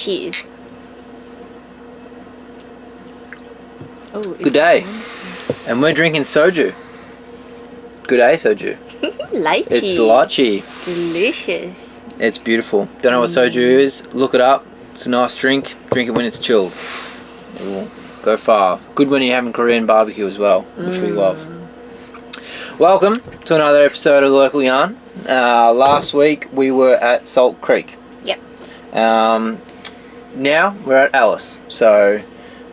Cheers. Oh, Good day. And we're drinking soju. Good day, soju. Lychee. It's lychee. Delicious. It's beautiful. Don't know what soju is? Look it up. It's a nice drink. Drink it when it's chilled. It will go far. Good when you're having Korean barbecue as well, which we love. Welcome to another episode of The Local Yarn. Last week we were at Salt Creek. Yep. Now we're at Alice. So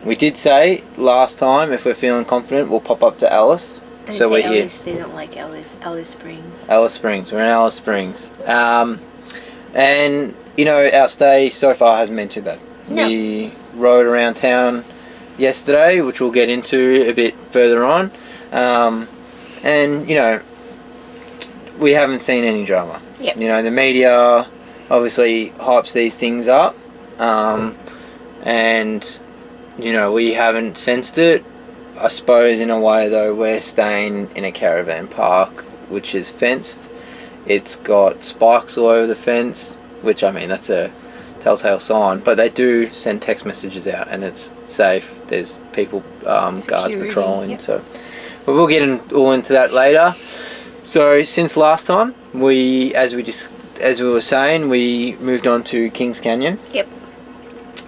we did say last time if we're feeling confident we'll pop up to Alice. So we're here. Alice, they don't like Alice Springs. Alice Springs. We're in Alice Springs. And you know our stay so far hasn't been too bad. No. We rode around town yesterday, which we'll get into a bit further on. And you know, we haven't seen any drama. Yep. You know, the media obviously hypes these things up, and you know we haven't sensed it. I suppose in a way though, we're staying in a caravan park which is fenced. It's got spikes all over the fence, which I mean that's a telltale sign, but they do send text messages out and it's safe. There's people, guards patrolling. Yep. So, but we'll get all into that later. So since last time, as we were saying, we moved on to Kings Canyon. Yep.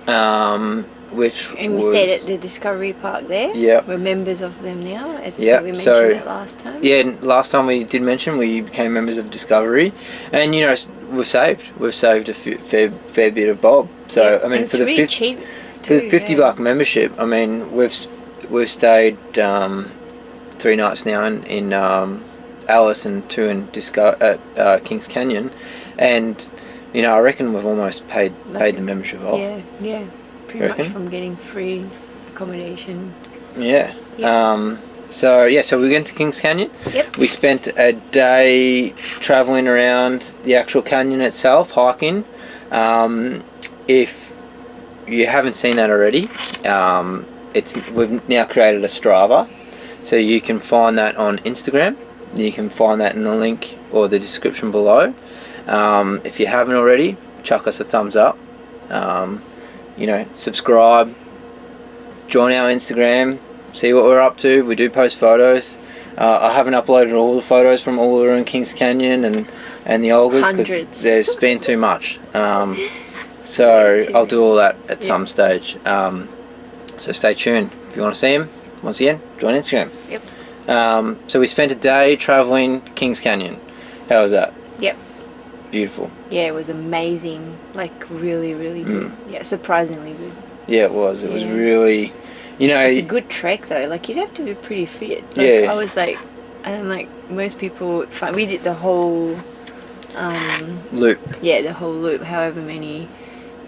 And we stayed at the Discovery Park there. Yep. We're members of them now, as we mentioned it last time. Yeah, last time we did mention we became members of Discovery, and you know we've saved a fair bit of bob. So yeah. I mean, for the really cheap for the $50 membership, I mean we've stayed 3 nights now in Alice and 2 at Kings Canyon, and you know I reckon we've almost paid the membership off. Yeah. Pretty much from getting free accommodation. Yeah. Yep. So we went to Kings Canyon. Yep. We spent a day traveling around the actual canyon itself, hiking. If you haven't seen that already, we've now created a Strava, so you can find that on Instagram. You can find that in the link or the description below. If you haven't already, chuck us a thumbs up. You know, subscribe, join our Instagram, see what we're up to. We do post photos. I haven't uploaded all the photos from all around Kings Canyon and the Olgas because there's been too much. So I'll do all that at some stage. So stay tuned. If you want to see them, once again, join Instagram. Yep. So we spent a day traveling Kings Canyon. How was that? Yep. Beautiful. Yeah, it was amazing. Like really, really good. Yeah, surprisingly good. Yeah, it was. It was really, you know. It's a good trek though. Like you'd have to be pretty fit. Like, I was like, and like most people, we did the whole loop. Yeah, the whole loop. However many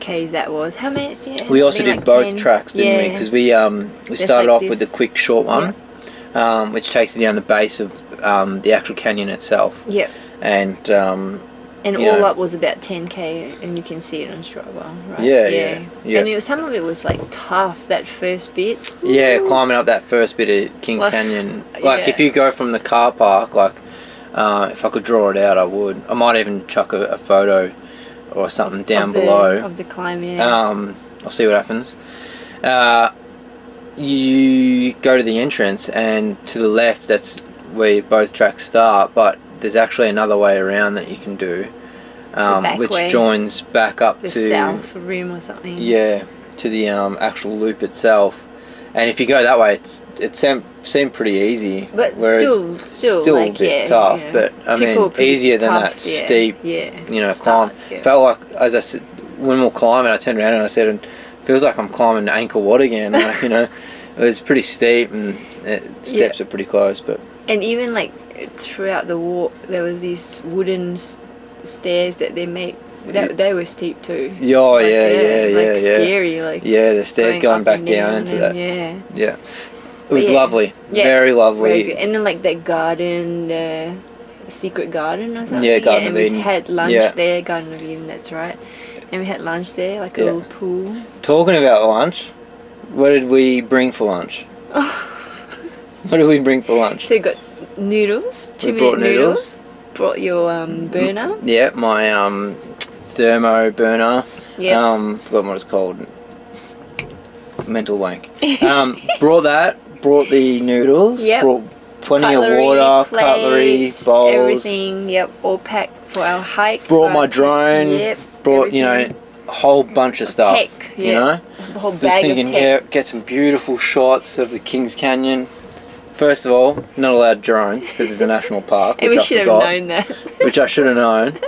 Ks that was. How many? Yeah, we also did like both 10. tracks, didn't we? Because we started off with the quick short one, which takes you down the base of the actual canyon itself. Yep. And all up was about 10k, and you can see it on Strava, right? Yeah. And some of it was like tough, that first bit. Ooh. Yeah, climbing up that first bit of Kings Canyon. Like if you go from the car park, like if I could draw it out, I would. I might even chuck a photo or something down below of the climb. I'll see what happens. You go to the entrance, and to the left, that's where both tracks start, but there's actually another way around that you can do, which joins back up to the south rim or something. Yeah, to the actual loop itself. And if you go that way, it seemed pretty easy. But still like, a bit tough. You know, but I mean, easier than that steep. Climb. Felt like as I said, when we were climbing, I turned around and I said, "It feels like I'm climbing Angkor Wat again." Like, you know, it was pretty steep and steps are pretty close, but. And even like throughout the walk, there was these wooden stairs that they made. They were steep too. Oh, yeah. Scary, like. Yeah, the stairs going back down into that. Yeah. It was lovely. Yeah, very lovely. Very good. And then like that garden, the secret garden or something. Yeah, Garden of Eden. We had lunch there, Garden of Eden. That's right. And we had lunch there, like a little pool. Talking about lunch, what did we bring for lunch? What did we bring for lunch? So we got noodles. We brought noodles. Brought your burner. Yeah, my thermo burner. Yep. Forgotten what it's called. Mental wank. Brought the noodles. Yep. Brought plenty Cutlery, of water, plates, cutlery, bowls. everything. Yep, all packed for our hike. Brought my drone. Yep. Brought everything. a whole bunch of stuff. Tech. You know. A whole Just bag thinking, of tech. get some beautiful shots of the Kings Canyon. First of all, not allowed drones because it's a national park. And which we I should have forgot, known that. which I should have known.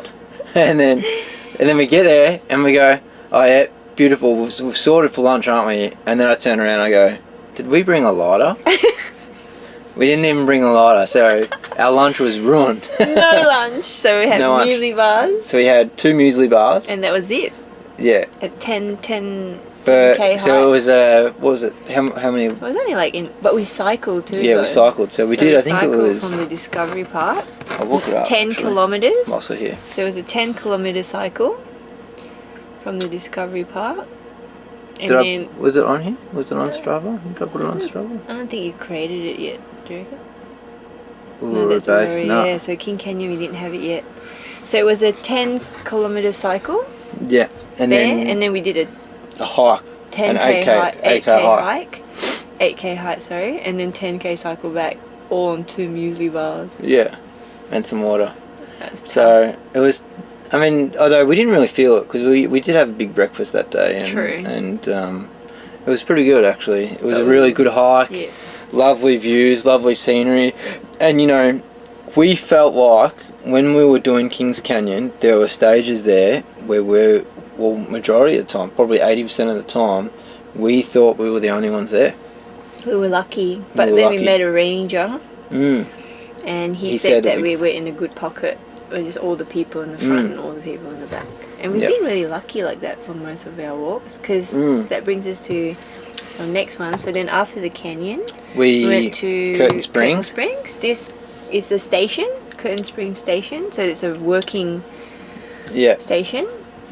And then we get there and we go, oh yeah, beautiful. We've sorted for lunch, aren't we? And then I turn around and I go, did we bring a lighter? We didn't even bring a lighter, so our lunch was ruined. No lunch. So we had No lunch. muesli bars. So we had 2 muesli bars. And that was it. Yeah. At 10K But height. so it was what was it? How many? It was only like but we cycled too. Yeah, though. we cycled. So we did. I think it cycled was. from the discovery part. I'll look it up. 10 actually. kilometers. I'm also here. So it was a 10-kilometer cycle from the discovery part. And Was it on here? Was it on Strava? Did I put it on Strava? I don't think you created it yet. Do you reckon? Uluru that's base. Uluru, No. yeah. So King Canyon, we didn't have it yet. So it was a 10-kilometer cycle Yeah, and then we did a hike. 10K An hike, 8K hike, 8K hike, sorry, and then 10K cycle back, all on 2 muesli bars. Yeah, and some water. That's tough. So it was. I mean, although we didn't really feel it because we did have a big breakfast that day, and True. and it was pretty good actually. It was a really good hike. Yeah. Lovely views, lovely scenery, and we felt like when we were doing Kings Canyon, there were stages there where majority of the time, probably 80% of the time, we thought we were the only ones there. We were lucky, but were then lucky. we met a ranger, Mm. and he He said said that that we were in a good pocket. With just all the people in the front and all the people in the back, and we've Yep. been really lucky like that for most of our walks, because that brings us to our next one. So then after the canyon, we went to Curtin Springs. This is the station, Curtin Springs Station. So it's a working Yeah. station,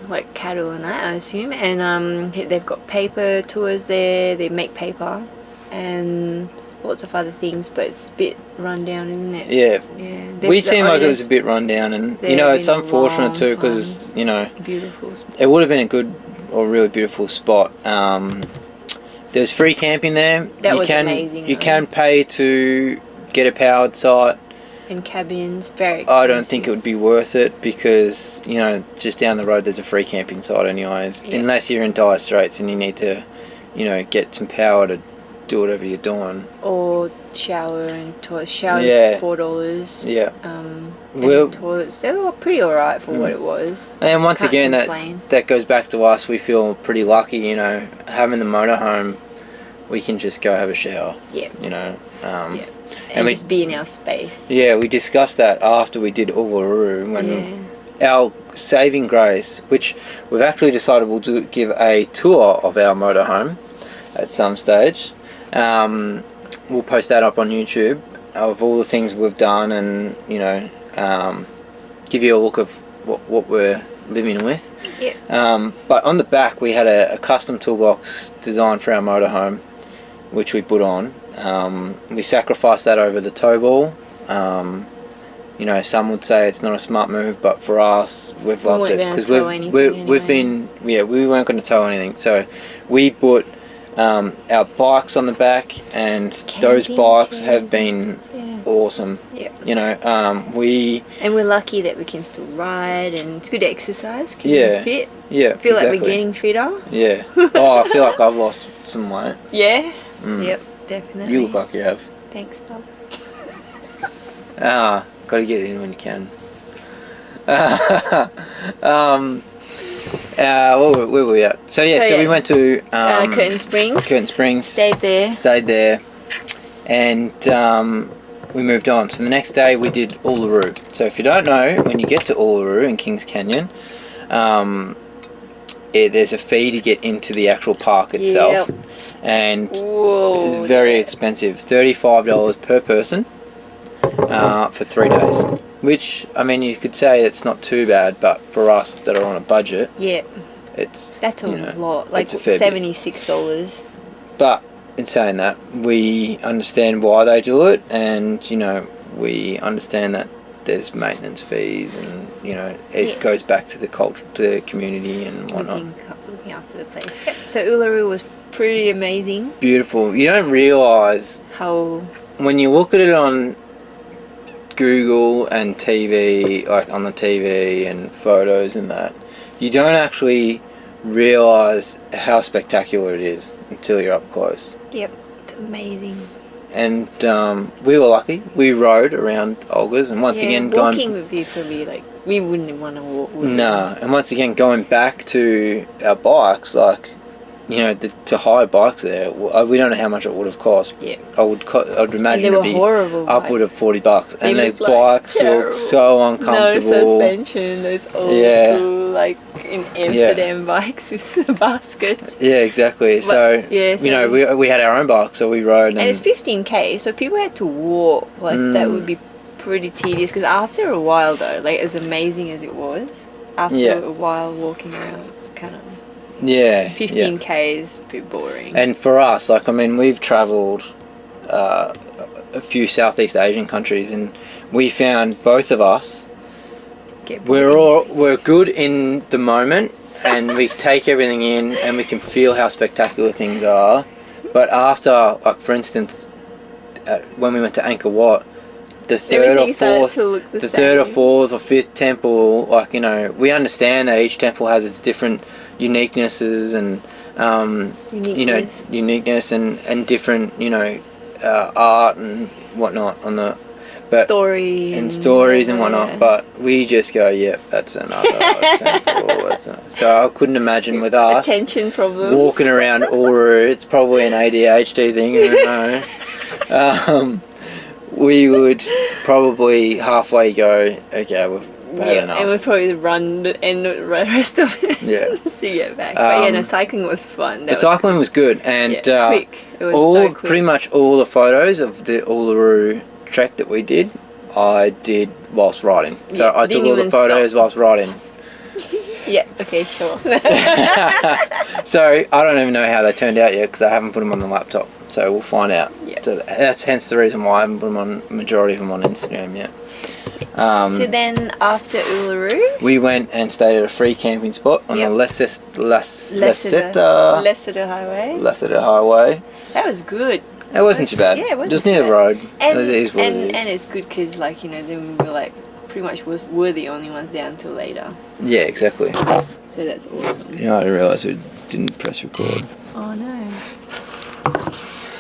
like cattle and that, I assume. And they've got paper tours there. They make paper and lots of other things, but it's a bit run down, isn't it? Yeah. Yeah. We seemed like it was a bit run down, and There it's been a unfortunate long too because Beautiful. it would have been a good or really beautiful spot. There's free camping there. That was amazing, You though. can pay to get a powered site. And cabins, very expensive. I don't think it would be worth it because just down the road there's a free camping site anyways. Yeah. Unless you're in dire straits and you need to, get some power to do whatever you're doing. Or shower and toilet. Showers Yeah. $4. Yeah. And Well- toilets, they were pretty alright for what it was. And once Can't again, complain. that goes back to us. We feel pretty lucky, having the motorhome. We can just go have a shower. Yeah. Yeah. Yeah. and And we- just be in our space. Yeah, we discussed that after we did Uluru when our saving grace, which we've actually decided we'll give a tour of our motorhome at some stage. We'll post that up on YouTube of all the things we've done, and give you a look of what we're living with. Yeah. But on the back we had a custom toolbox designed for our motorhome, which we put on. We sacrificed that over the tow ball. Some would say it's not a smart move, but for us, we've loved it because we weren't going to tow anything. So we put our bikes on the back, and those Camping bikes chairs. have been awesome. Yeah. And we're lucky that we can still ride, and it's good exercise. Keep fit. Yeah. Feel like exactly. we're getting fitter. Yeah. Oh, I feel like I've lost some weight. Yeah. Mm. Yep. Definitely. You look like you have. Thanks, Bob. Gotta get it in when you can. Where were we at? So we went to Curtin Springs. Curtin Springs. Stayed there. And we moved on. So the next day we did Uluru. So if you don't know, when you get to Uluru in Kings Canyon, there's a fee to get into the actual park itself. Yep. And Whoa, it's very expensive. $35 per person for 3 days. Which, I mean, you could say it's not too bad, but for us that are on a budget, Yeah. that's a lot. Like it's a fair bit. $76. But in saying that, we understand why they do it, and we understand that there's maintenance fees and you know, it goes back to the culture, to the community and whatnot. Looking after the place. Yep. So Uluru was pretty amazing. Beautiful. You don't realise how when you look at it on Google and TV, like on the TV and photos and that, you don't actually realise how spectacular it is until you're up close. Yep, it's amazing. And we were lucky. We rode around Olga's, and once again, walking would be for me like we wouldn't want to walk. No, and once again, going back to our bikes, like, you know, to hire bikes there, we don't know how much it would have cost. Yeah, I would imagine it'd be upward of $40, and the bikes look so uncomfortable. No suspension, those old school like in Amsterdam bikes with the baskets. Yeah, exactly. But, so you know, we had our own bike, so we rode. And it's 15k, so people had to walk. Like that would be pretty tedious. Because after a while, though, like as amazing as it was, after a while walking around, it's kind of 15k is a bit boring. And for us, like, I mean, we've travelled a few Southeast Asian countries, and we found both of us. We're good in the moment, and we take everything in, and we can feel how spectacular things are. But after, like, for instance, when we went to Angkor Wat, the third or fourth or fifth temple, like, you know, we understand that each temple has its different uniquenesses and uniqueness and different, you know, art and whatnot on the stories and whatnot. But we just go, that's another temple. So I couldn't imagine with us attention problems walking around Uluru. It's probably an ADHD thing, who knows. We would probably halfway go, okay, we've had enough. And we'd probably run and the rest of it to get back. But cycling was fun. The cycling was good, and quick. It was quick. Pretty much all the photos of the Uluru trek that we did, I did whilst riding. So I took all the photos whilst riding. Yeah, okay, sure. So I don't even know how they turned out yet because I haven't put them on the laptop. So we'll find out. Yep. So that's hence the reason why I haven't put them on, majority of them on Instagram yet. So then after Uluru, we went and stayed at a free camping spot on the Lecceter Highway. That was good. It wasn't too bad. Yeah, it wasn't just near the road. And it is what and, it is. And it's good because, like, you know, then we were like pretty much were the only ones there until later. Yeah, exactly. So that's awesome. You know, I didn't realise we didn't press record. Oh no.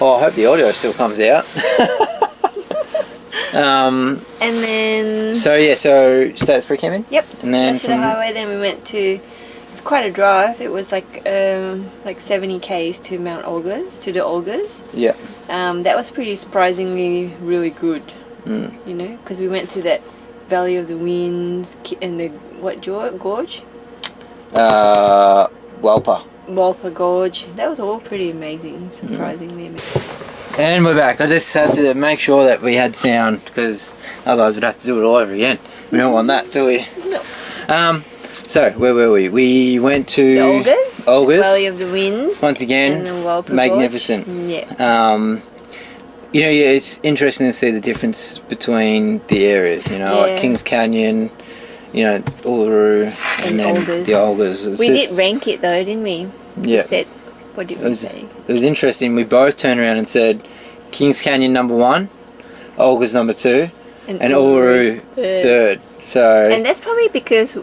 Oh, I hope the audio still comes out. And then. So stayed at free camping. Yep. And then from the highway, then we went to. It's quite a drive. It was like 70 k's to Mount Olgas, to the Olgas. Yeah. That was pretty surprisingly really good. You know, because we went to that Valley of the Winds and the gorge? Walpa Gorge. That was all pretty amazing, surprisingly amazing. And we're back. I just had to make sure that we had sound because otherwise we'd have to do it all over again. We don't want that, do we? No. So where were we? We went to the Olgas. Valley of the Winds. Once again, and the Walpa magnificent. Gorge. Yeah. You know, it's interesting to see the difference between the areas. You know, like Kings Canyon, you know, Uluru, and then Olgas. the Olgas. We did rank it though, didn't we? Yeah. We said, what did we say? It was interesting. We both turned around and said, Kings Canyon number 1, Olgas number 2, and Uluru third. So. And that's probably because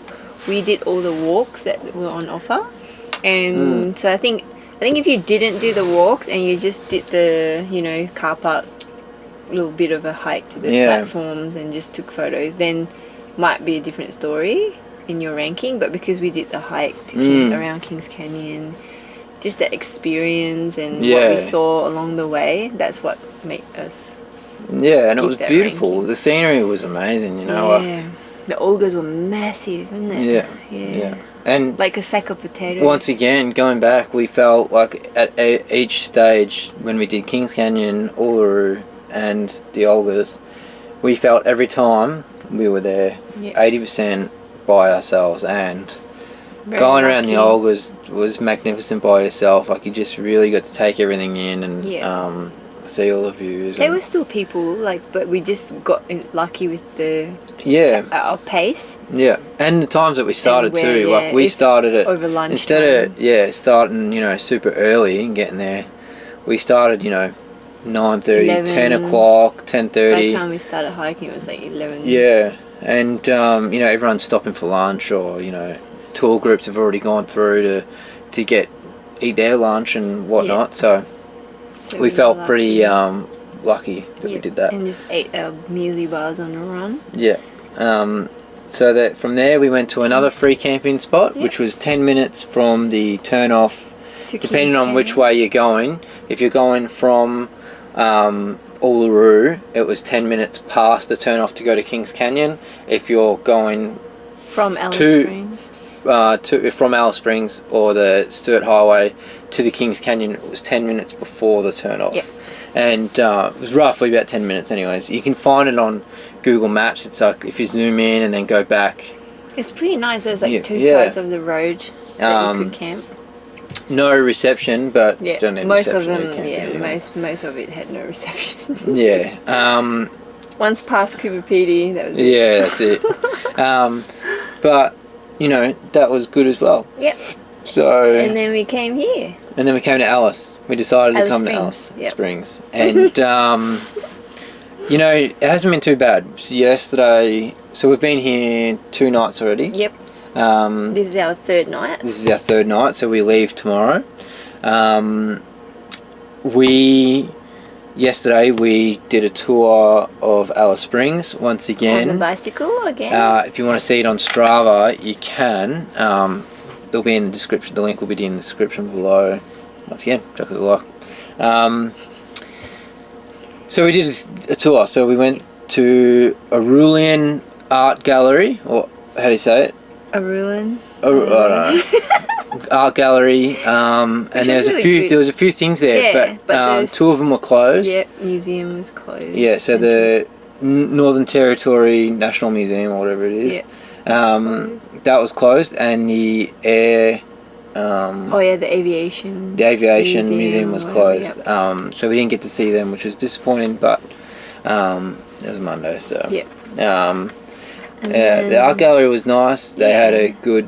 we did all the walks that were on offer, and so I think if you didn't do the walks and you just did the, you know, car park, little bit of a hike to the platforms and just took photos, then might be a different story in your ranking. But because we did the hike to around Kings Canyon, just the experience and what we saw along the way, that's what made us. Yeah, and it was beautiful. Ranking. The scenery was amazing, you know. Yeah. The Olgas were massive, weren't they? Yeah. And like a sack of potatoes. Once again, going back, we felt like at each stage when we did Kings Canyon, Uluru, and the Olgas, we felt every time we were there 80% by ourselves, and going around the Olgas was magnificent by yourself. Like, you just really got to take everything in and could see all the views. There and- were still people, like, but we just got lucky with the yeah, our pace yeah, and the times that we started where, too. yeah, Like we it's started at over lunchtime. instead of starting super early and getting there, we started 9:30, 11. 10 o'clock, 10:30. By the time we started hiking, it was like 11. Yeah, and everyone's stopping for lunch, or tour groups have already gone through to eat their lunch and whatnot. So So we were felt lucky. pretty lucky that we did that. And just ate our muesli bars on a run. Yeah. So that from there we went to another free camping spot, Yep. which was 10 minutes from the turn off, To depending Kings on which Canyon. way you're going. If you're going from Uluru, it was 10 minutes past the turn off to go to Kings Canyon. If you're going From Alice to- Springs. from Alice Springs or the Sturt Highway to the Kings Canyon, it was 10 minutes before the turn off. Yep. And it was roughly about 10 minutes anyways. You can find it on Google Maps. It's like if you zoom in and then go back. It's pretty nice. There's like Yeah. two Yeah. sides of the road that you could camp. No reception, but Yeah, don't need most of reception, them. you can't Yeah, do anyways. most of it had no reception. Yeah. Once past Cooper PD, that was it. Yeah, that's it. But that was good as well. Yep. So And then we came here. and then we came to Alice. We decided to Alice come to Springs, Alice yep. Springs, and it hasn't been too bad. So yesterday, so we've been here 2 nights already. Yep. This is our third night. This is our 3rd night, so we leave tomorrow. Yesterday we did a tour of Alice Springs once On again. the bicycle again. If you want to see it on Strava, you can. It'll be in the description. The link will be in the description below. Once again, chuck us a like. So we did a tour. So we went to Arulian Art Gallery, or how do you say it? Arulin. I don't know. Art gallery, and was there was really a few. good. There was a few things there, Yeah, but but there's- 2 of them were closed. Yep. Museum was closed. Yeah, so the Northern Territory National Museum, or whatever it is, that was closed, and the air. Oh yeah, the aviation. The aviation museum or was whatever, closed, yep. so we didn't get to see them, which was disappointing. But it was Monday, so Yep. And the art gallery was nice. They had a good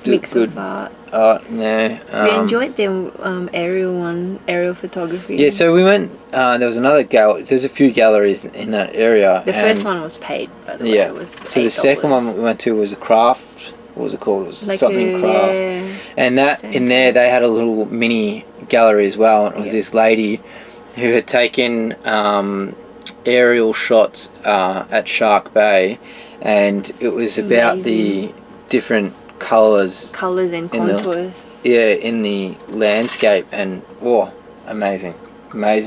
mix good of art. art in there. We enjoyed the aerial photography. Yeah, so we went. There was another gallery. There's a few galleries in that area. The first one was paid, by the way. Yeah. It was So the second one we went to was a craft. What was it called? It was like something craft. Yeah, And that in there they had a little mini gallery as well. And it was this lady who had taken aerial shots at Shark Bay, and it was about the different colours colours and in the- contours. in the landscape, and amazing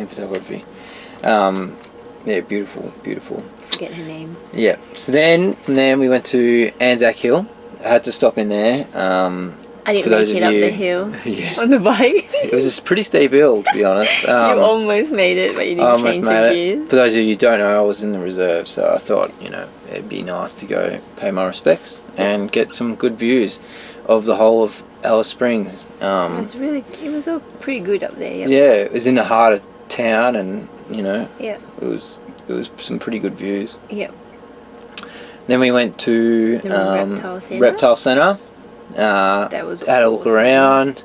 photography. Beautiful. Forget her name. Yeah. So then from there we went to Anzac Hill. I had to stop in there. I didn't For those make of it up you- the hill Yeah. on the bike. It was a pretty steep hill, to be honest. You almost made it, but you I didn't almost change made your it. gears. For those of you who don't know, I was in the reserve, so I thought, it'd be nice to go pay my respects and get some good views of the whole of Alice Springs. It was all pretty good up there. Yep. Yeah, it was in the heart of town, and Yeah. it was some pretty good views. Yep. Then we went to The Reptile Centre. That was Had a look awesome. around.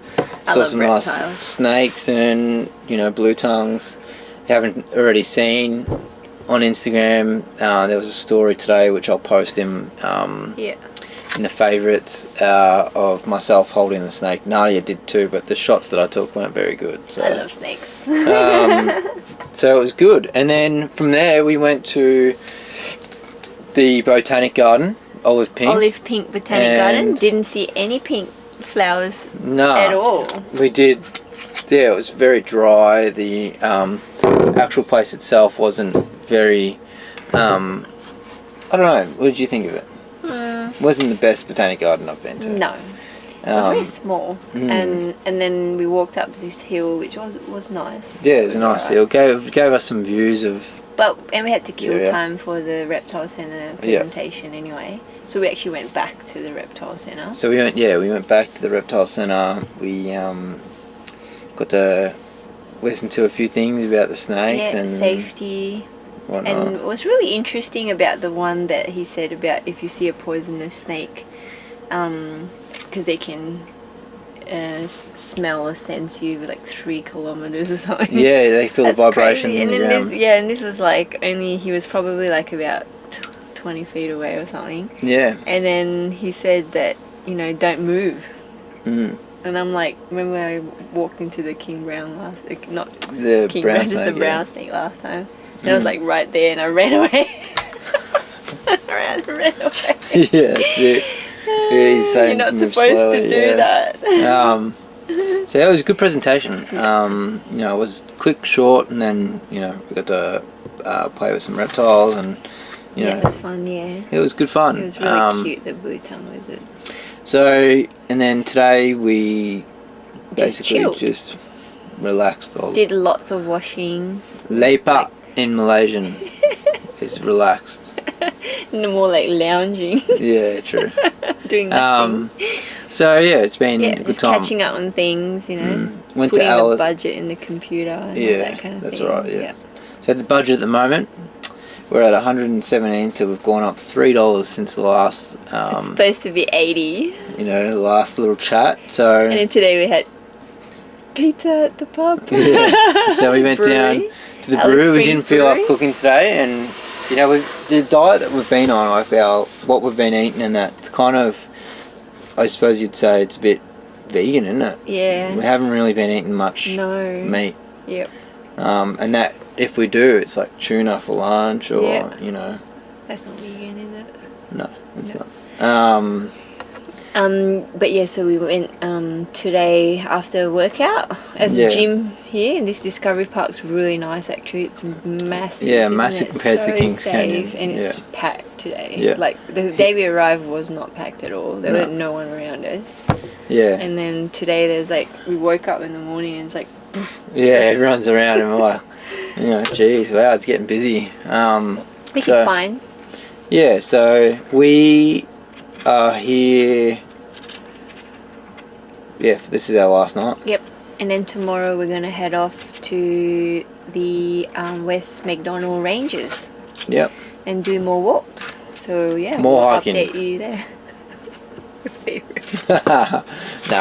I Saw love some reptiles. nice snakes and blue tongues. If you haven't already seen on Instagram, there was a story today which I'll post in the favourites of myself holding the snake. Nadia did too, but the shots that I took weren't very good. So. I love snakes. So it was good. And then from there we went to the Botanic Garden, Olive Pink. Olive Pink Botanic Garden. Didn't see any pink flowers at all. We did. Yeah, it was very dry. The actual place itself wasn't very. I don't know. What did you think of it? Wasn't the best botanic garden I've been to. No. It was very small, and then we walked up this hill, which was nice. Yeah, it was a nice hill. Gave us some views of. And we had to kill Yeah. time for the Reptile Centre presentation anyway. So we actually went back to the Reptile Centre. So we went back to the Reptile Centre. We got to listened to a few things about the snakes Yeah, and safety. whatnot. And what's really interesting about the one that he said about if you see a poisonous snake, because they can smell or sense you like 3 kilometers or something. Yeah, they feel the That's vibration crazy. in And the then ground. and this was like he was probably like about 20 feet away or something. Yeah. And then he said that, don't move. Mm. And I'm like, remember I walked into the king brown not The king brown brown, just the snake, brown snake last time. And I was like right there and I ran away. ran away. Yeah, that's it. Yeah, he's saying You're not move supposed slowly, to do yeah. that. So that was a good presentation. It was quick, short, and then we got to play with some reptiles, and Yeah, it was fun, yeah. it was good fun. It was really cute, the blue tongue lizard. So, and then today we Just basically chilled. just relaxed. Did lots of washing. Lepa in Malaysian is relaxed. No more like lounging. Yeah, true. Doing nothing. So yeah, it's been a good just time. catching up on things, Went putting to the Alice. budget in the computer and all that kind of that's thing. right. Yeah. So the budget at the moment, we're at 117, so we've gone up $3 since the last. It's supposed to be 80. The last little chat. So. And then today we had pizza at the pub. Yeah. So we went down to the Alice brew. We Springs didn't feel like Brewery. cooking today, and the diet that we've been on, like what we've been eating, and that it's kind of, I suppose you'd say it's a bit vegan, isn't it? Yeah. We haven't really been eating much meat. Yep. And that if we do, it's like tuna for lunch, or That's not vegan, is it? No, it's No. not. But yeah, so we went today after a workout at the gym here, and this Discovery Park's really nice actually. It's massive. Yeah, isn't massive it? compared to So Kings safe, Canyon. and it's packed today. Yeah. Like the day we arrived was not packed at all. There No. were no one around us. Yeah. And then today there's we woke up in the morning and it's like poof, Yeah, everyone's around and we're like, geez, wow, it's getting busy. which is fine. Yeah, so we are here. Yeah, this is our last night. Yep. And then tomorrow we're gonna head off to the West McDonald Ranges Yep. and do more walks. So yeah, More we'll hiking. update you there. Your favorite. No,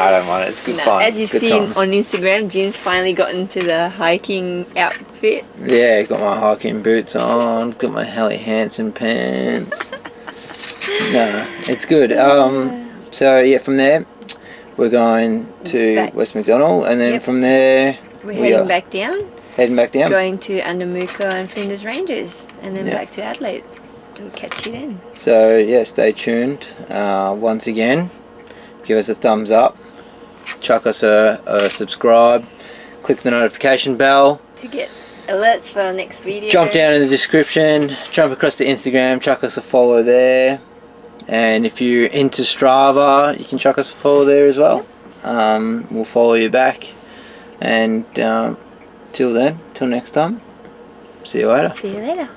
I don't mind it. It's good fun. As you've Good seen times. on Instagram, Jim's finally got into the hiking outfit. Yeah, got my hiking boots on, got my Helly Hansen pants. No, it's good. So yeah, from there we're going to Back. West McDonald, and then Yep. from there We're we heading are back down, heading back down. going to Undermuka and Flinders Ranges, and then Yeah. back to Adelaide. We'll catch you then. So yeah, stay tuned. Once again, give us a thumbs up, chuck us a subscribe, click the notification bell, To get alerts for our next video. jump down in the description, jump across to Instagram, chuck us a follow there, and if you're into Strava, you can chuck us a follow there as well. We'll follow you back, and till next time, see you later. See you later.